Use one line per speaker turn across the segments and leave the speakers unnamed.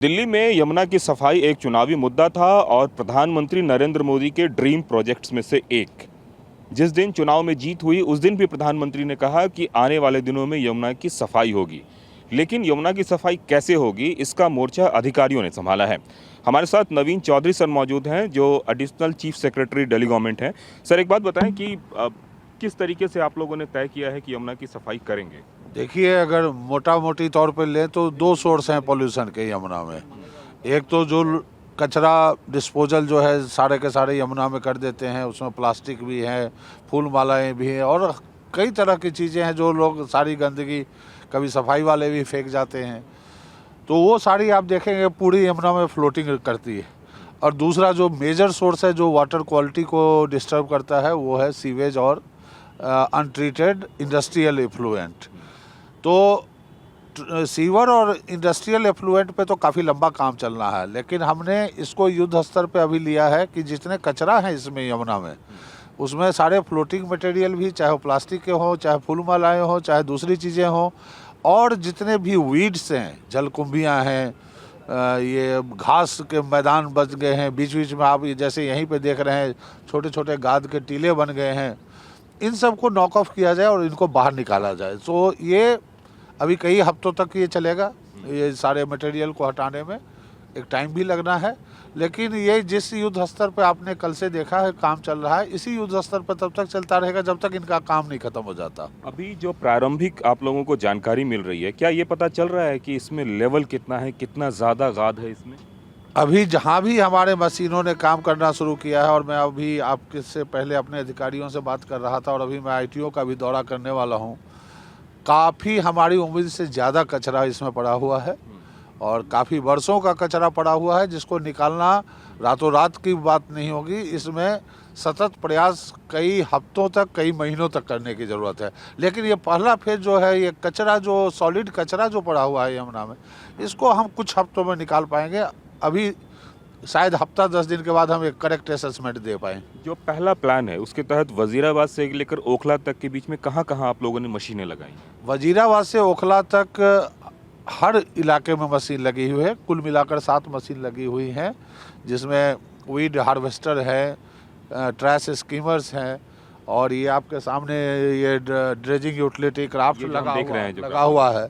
दिल्ली में यमुना की सफाई एक चुनावी मुद्दा था और प्रधानमंत्री नरेंद्र मोदी के ड्रीम प्रोजेक्ट्स में से एक। जिस दिन चुनाव में जीत हुई उस दिन भी प्रधानमंत्री ने कहा कि आने वाले दिनों में यमुना की सफाई होगी। लेकिन यमुना की सफाई कैसे होगी, इसका मोर्चा अधिकारियों ने संभाला है। हमारे साथ नवीन चौधरी सर मौजूद हैं, जो additional chief secretary Delhi government हैं। सर, एक बात बताएं कि किस तरीके से आप लोगों ने तय किया है कि यमुना की सफाई करेंगे?
देखिए, अगर मोटा मोटी तौर पे लें तो दो सोर्स हैं पॉल्यूशन के यमुना में। एक तो जो कचरा डिस्पोजल जो है सारे के सारे यमुना में कर देते हैं, उसमें प्लास्टिक भी है, फूल मालाएँ भी हैं और कई तरह की चीज़ें हैं जो लोग सारी गंदगी कभी सफाई वाले भी फेंक जाते हैं। तो वो सारी आप देखेंगे पूरी यमुना में फ्लोटिंग करती है। और दूसरा जो मेजर सोर्स है जो वाटर क्वालिटी को डिस्टर्ब करता है वो है सीवेज और अनट्रीटेड इंडस्ट्रियल एफ्लुएंट। तो सीवर और इंडस्ट्रियल एफ्लुएंट पे तो काफ़ी लंबा काम चलना है, लेकिन हमने इसको युद्ध स्तर पे अभी लिया है कि जितने कचरा है इसमें यमुना में, उसमें सारे फ्लोटिंग मटेरियल भी, चाहे वो प्लास्टिक के हों, चाहे फूल मालाएँ हों, चाहे दूसरी चीज़ें हों, और जितने भी वीड्स हैं, जलकुंभियाँ हैं, ये घास के मैदान बच गए हैं, बीच बीच में आप जैसे यहीं पे देख रहे हैं छोटे छोटे गाद के टीले बन गए हैं, इन सबको नॉक ऑफ किया जाए और इनको बाहर निकाला जाए। तो ये अभी कई हफ्तों तक ये चलेगा। ये सारे मटेरियल को हटाने में एक टाइम भी लगना है, लेकिन ये जिस युद्ध स्तर पे आपने कल से देखा है काम चल रहा है, इसी युद्ध स्तर पर तब तक चलता रहेगा जब तक इनका काम नहीं खत्म हो जाता।
अभी जो प्रारंभिक आप लोगों को जानकारी मिल रही है, क्या ये पता चल रहा है कि इसमें लेवल कितना है, कितना ज़्यादा गाद है इसमें?
अभी जहाँ भी हमारे मशीनों ने काम करना शुरू किया है, और मैं अभी आपके से पहले अपने अधिकारियों से बात कर रहा था और अभी मैं आईटीओ का भी दौरा करने वाला हूँ, काफ़ी हमारी उम्मीद से ज़्यादा कचरा इसमें पड़ा हुआ है और काफ़ी वर्षों का कचरा पड़ा हुआ है जिसको निकालना रातों रात की बात नहीं होगी। इसमें सतत प्रयास कई हफ्तों तक, कई महीनों तक करने की ज़रूरत है। लेकिन ये पहला फेज जो है, ये कचरा जो सॉलिड कचरा जो पड़ा हुआ है यमुना में, इसको हम कुछ हफ्तों में निकाल पाएंगे। अभी शायद हफ्ता 10 दिन के बाद हम एक करेक्ट असेसमेंट दे पाएँ।
जो पहला प्लान है उसके तहत वजीराबाद से लेकर ओखला तक के बीच में कहाँ-कहाँ आप लोगों ने मशीनें लगाई?
वजीराबाद से ओखला तक हर इलाके में मशीन लगी हुई है। कुल मिलाकर 7 मशीन लगी हुई हैं, जिसमें वीड हार्वेस्टर है, ट्रैश स्कीमर्स हैं, और ये आपके सामने ये ड्रेजिंग यूटिलिटी क्राफ्ट लगा हुआ है,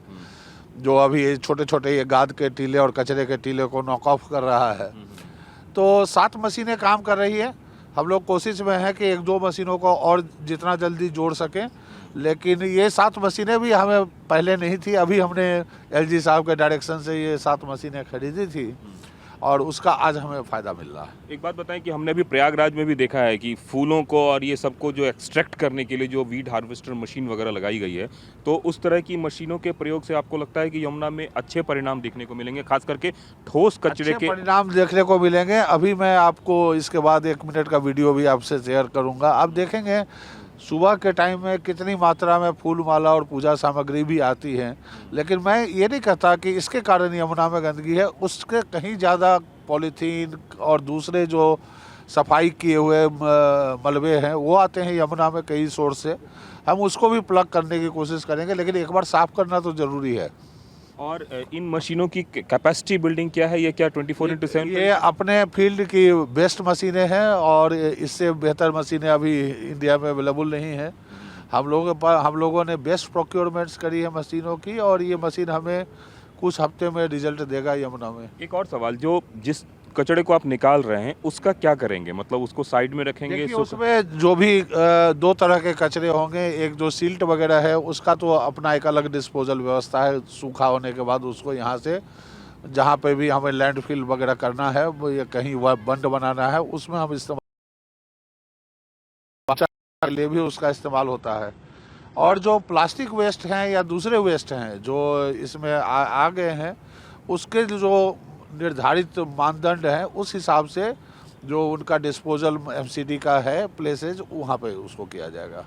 जो अभी ये छोटे छोटे ये गाद के टीले और कचरे के टीले को नॉक ऑफ कर रहा है। तो 7 मशीनें काम कर रही है। हम लोग कोशिश में हैं कि 1-2 मशीनों को और जितना जल्दी जोड़ सकें, लेकिन ये 7 मशीनें भी हमें पहले नहीं थी। अभी हमने एलजी साहब के डायरेक्शन से ये 7 मशीनें खरीदी थी और उसका आज हमें फ़ायदा मिल रहा है।
एक बात बताएं कि हमने अभी प्रयागराज में भी देखा है कि फूलों को और ये सबको जो एक्सट्रैक्ट करने के लिए जो वीड हार्वेस्टर मशीन वगैरह लगाई गई है, तो उस तरह की मशीनों के प्रयोग से आपको लगता है कि यमुना में अच्छे परिणाम देखने को मिलेंगे, खास करके ठोस कचरे के
परिणाम देखने को मिलेंगे? अभी मैं आपको इसके बाद 1 मिनट का वीडियो भी आपसे शेयर करूँगा। आप देखेंगे सुबह के टाइम में कितनी मात्रा में फूल माला और पूजा सामग्री भी आती है, लेकिन मैं ये नहीं कहता कि इसके कारण यमुना में गंदगी है। उसके कहीं ज़्यादा पॉलीथीन और दूसरे जो सफाई किए हुए मलबे हैं वो आते हैं यमुना में कई सोर्स से। हम उसको भी प्लग करने की कोशिश करेंगे, लेकिन एक बार साफ़ करना तो ज़रूरी है।
और इन मशीनों की कैपेसिटी बिल्डिंग क्या है? ये क्या 24/7?
ये अपने फील्ड की बेस्ट मशीनें हैं और इससे बेहतर मशीनें अभी इंडिया में अवेलेबल नहीं हैं। हम लोगों ने बेस्ट प्रोक्योरमेंट्स करी है मशीनों की, और ये मशीन हमें कुछ हफ्ते में रिजल्ट देगा यमुना में।
एक और सवाल, जो जिस कचरे को आप निकाल रहे हैं उसका क्या करेंगे? मतलब उसको साइड में रखेंगे?
देखिए, उसमें जो भी 2 तरह के कचरे होंगे। एक जो सिल्ट वगैरह है उसका तो अपना एक अलग डिस्पोजल व्यवस्था है। सूखा होने के बाद उसको यहाँ से जहाँ पे भी हमें लैंडफिल वगैरह करना है, वो या कहीं वह बंड बनाना है, उसमें हम इस्तेमाल के लिए भी उसका इस्तेमाल होता है। और जो प्लास्टिक वेस्ट हैं या दूसरे वेस्ट हैं जो इसमें आ गए हैं, उसके जो निर्धारित मानदंड हैं उस हिसाब से जो उनका डिस्पोजल एमसीडी का है प्लेसेज, वहाँ पे उसको किया जाएगा।